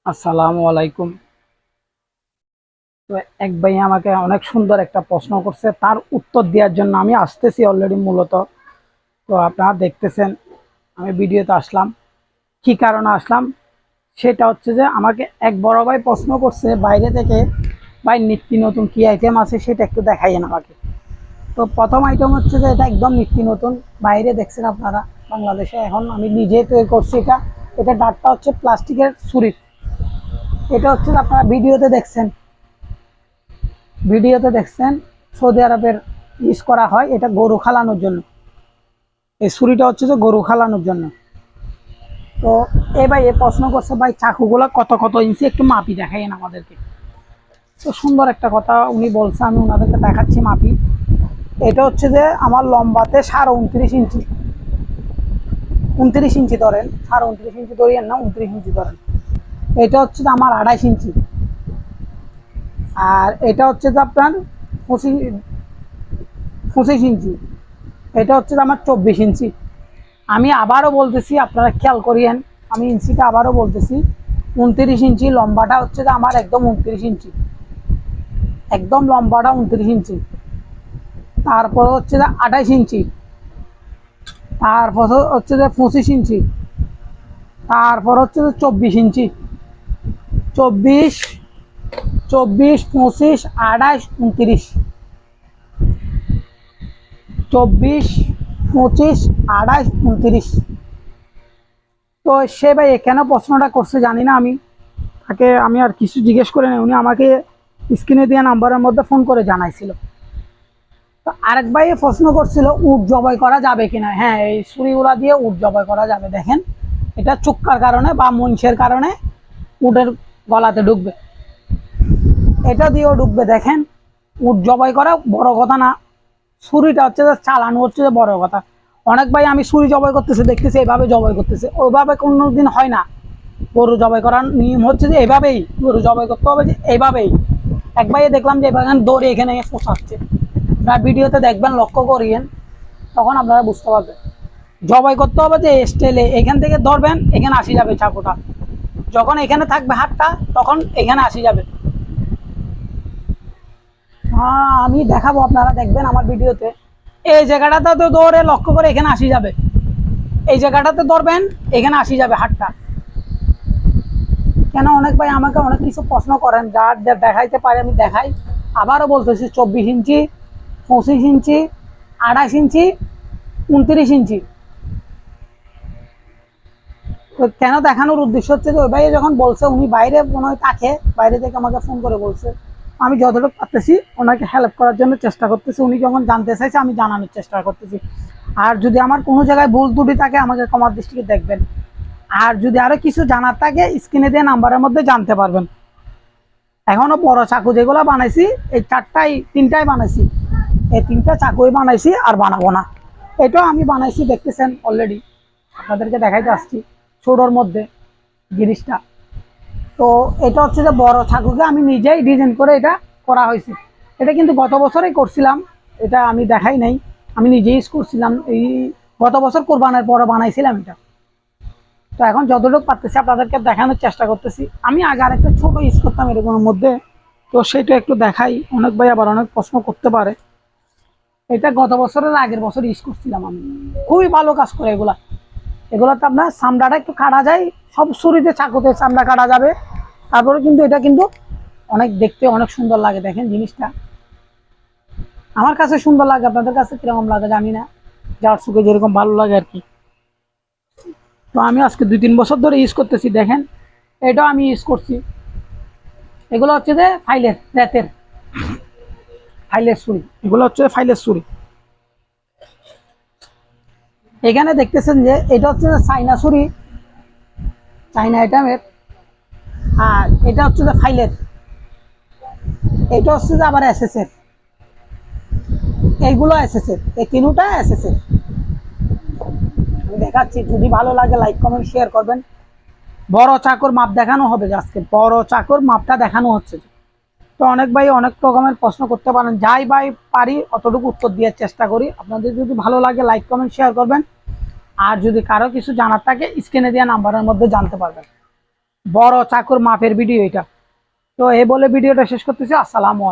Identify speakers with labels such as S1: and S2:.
S1: আসসালামু আলাইকুম। তো এক ভাই আমাকে অনেক সুন্দর একটা প্রশ্ন করছে, তার উত্তর দেওয়ার জন্য আমি আসতেছি অলরেডি মূলত। তো আপনারা দেখতেছেন আমি ভিডিওতে আসলাম। কি কারণে আসলাম সেটা হচ্ছে যে আমাকে এক বড় ভাই প্রশ্ন করছে বাইরে থেকে, ভাই নিত্য নতুন কি আইটেম আছে সেটা একটু দেখাইয়েন আমাকে। তো প্রথম আইটেম হচ্ছে যে এটা একদম নিত্য নতুন, বাইরে দেখছেন আপনারা, বাংলাদেশে এখন আমি নিজে তৈরি করছি। এটা এটা ডাটটা হচ্ছে প্লাস্টিকের ছুরি। এটা হচ্ছে যে আপনারা ভিডিওতে দেখছেন সৌদি আরবের ইউজ করা হয়, এটা গরু খালানোর জন্য। এই ছুরিটা হচ্ছে যে গরু খালানোর জন্য। তো এই ভাই এ প্রশ্ন করছে, ভাই চাকুগুলো কত কত ইঞ্চি একটু মাপি দেখাইন আমাদেরকে। তো সুন্দর একটা কথা উনি বলছে, আমি ওনাদেরকে দেখাচ্ছি মাপি। এটা হচ্ছে যে আমার লম্বাতে 29.5 ইঞ্চি, 29 ইঞ্চি ধরেন, 29.5 ইঞ্চি ধরিয়েন না, 29 ইঞ্চি ধরেন। এটা হচ্ছে যে আমার 28 ইঞ্চি। আর এটা হচ্ছে যে আপনার 25 ইঞ্চি। এটা হচ্ছে যে আমার 24 ইঞ্চি। আমি আবারও বলতেছি, আপনারা খেয়াল করিয়েন, আমি ইঞ্চিটা আবারও বলতেছি। 29 ইঞ্চি লম্বাটা হচ্ছে যে আমার একদম 29 ইঞ্চি, একদম লম্বাটা 29 ইঞ্চি। তারপর হচ্ছে যে 28 ইঞ্চি, তারপর হচ্ছে যে 25 ইঞ্চি, তারপর হচ্ছে যে 24 ইঞ্চি। 24, 24, 25, 28, 29, 24, 25, 28, 29। তো সে ভাই কেন প্রশ্নটা করছে জানি না, তাকে আমি আর কিছু জিজ্ঞেস করে নেই, উনি আমাকে স্ক্রিনে দেওয়া নাম্বারের মধ্যে ফোন করে জানাইছিল। তো আরেক ভাই প্রশ্ন করছিল উট জবাই করা যাবে কিনা। হ্যাঁ, এই ছুরিগুলা দিয়ে উট জবাই করা যাবে। দেখেন এটা চুক্কার কারণে বা মঞ্চের কারণে উটের গলাতে ঢুকবে, এটা দিয়েও ঢুকবে। দেখেন উট জবাই করা বড় কথা না, ছুরিটা হচ্ছে যে চালানো হচ্ছে যে বড় কথা। অনেক ভাই আমি ছুরি জবাই করতেছে দেখতেছি এইভাবে জবাই করতেছে, ওইভাবে কোনোদিন হয় না। গরু জবাই করার নিয়ম হচ্ছে যে এভাবেই গরু জবাই করতে হবে, যে এইভাবেই। এক ভাইয়ে দেখলাম যে এবার দৌড়ে এখানে পোষাচ্ছে, আপনারা ভিডিওতে দেখবেন, লক্ষ্য করিয়েন, তখন আপনারা বুঝতে পারবেন। জবাই করতে হবে যে স্টাইলে, এখান থেকে ধরবেন, এখানে আসি যাবে চাকুটা, যখন এখানে থাকবে হাতটা তখন এখানে আসি যাবে। আমি দেখাবো, আপনারা দেখবেন আমার ভিডিওতে। এই জায়গাটাতে তো দৌড়ে লক্ষ্য করে এখানে আসি যাবে, এই জায়গাটাতে ধরবেন, এখানে আসি যাবে হাতটা। কেন অনেক ভাই আমাকে অনেক কিছু প্রশ্ন করেন, যার যা দেখাইতে পারে আমি দেখাই। আবারও বলতেছি 24 ইঞ্চি, 25 ইঞ্চি, 28 ইঞ্চি, 29 ইঞ্চি। তো কেন দেখানোর উদ্দেশ্য হচ্ছে যে ওই ভাই যখন বলছে, উনি বাইরে মনে হয় থাকে, বাইরে থেকে আমাকে ফোন করে বলছে, আমি যতটুকু পারতেছি ওনাকে হেল্প করার জন্য চেষ্টা করতেছি। উনি যখন জানতে চাইছে আমি জানানোর চেষ্টা করতেছি। আর যদি আমার কোনো জায়গায় ভুল ত্রুটি থাকে আমাকে ক্ষমার দৃষ্টিতে দেখবেন। আর যদি আরো কিছু জানার থাকে স্ক্রিনে দিয়ে নাম্বারের মধ্যে জানতে পারবেন। এখনো বড় চাকু যেগুলো বানাইছি, এই তিনটাই বানাইছি, এই তিনটা চাকুই বানাইছি, আর বানাবো না। এটাও আমি বানাইছি, দেখতেছেন অলরেডি, আপনাদেরকে দেখাইতে আসছি ছোটোর মধ্যে জিনিসটা। তো এটা হচ্ছে যে বড় চাকুকে আমি নিজেই ডিজাইন করে এটা করা হয়েছে। এটা কিন্তু গত বছরেই করছিলাম, এটা আমি দেখাই নাই, আমি নিজেই ইউজ করছিলাম। এই গত বছর কোরবানের পরে বানাইছিলাম এটা। তো এখন যতটুকু পারতেছি আপনাদেরকে দেখানোর চেষ্টা করতেছি। আমি আগে আরেকটা ছোট ইউজ করতাম এরকমের মধ্যে, তো সেটা একটু দেখাই। অনেক ভাই আবার অনেক প্রশ্ন করতে পারে। এটা গত বছরের আগের বছর ইউজ করছিলাম আমি, খুবই ভালো কাজ করে এগুলা। এগুলোতে আপনার চামড়াটা একটু কাটা যায়, সব ছুরিতে চাকুতে চামড়া কাটা যাবে। তারপরে কিন্তু এটা কিন্তু অনেক দেখতে অনেক সুন্দর লাগে। দেখেন জিনিসটা আমার কাছে সুন্দর লাগে, আপনাদের কাছে কিরকম লাগে জানি না, যার চোখে যেরকম ভালো লাগে আর কি। তো আমি আজকে 2-3 বছর ধরে ইউজ করতেছি। দেখেন এটাও আমি ইউজ করছি। এগুলো হচ্ছে যে ফাইলের ছুরি, এগুলো হচ্ছে ফাইলের ছুরি। এখানে দেখতেছেন যে এটা হচ্ছে যে চাইনা ছুরি, চাইনা আইটেমের। আর এটা হচ্ছে যে ফাইলের, এটা হচ্ছে যে আবার এসএস এর, এইগুলো এসএস এর, এই তিনটা এসএস এর। আমি দেখাচ্ছি, যদি ভালো লাগে লাইক কমেন্ট শেয়ার করবেন। বড় চাকুর মাপ দেখানো হবে, আজকে বড় চাকুর মাপটা দেখানো হচ্ছে। তো অনেক ভাই অনেক রকমের প্রশ্ন করতে পারেন, যাই ভাই পারি অতটুকু উত্তর দেওয়ার চেষ্টা করি। আপনাদের যদি ভালো লাগে লাইক কমেন্ট শেয়ার করবেন। আর যদি কারো কিছু জানার থাকে স্ক্রিনে দেওয়া নাম্বারের মধ্যে জানতে পারবেন। বড় চাকুর মাপের ভিডিও এটা। তো এই বলে ভিডিওটা শেষ করতেছি। আসসালামু আলাইকুম।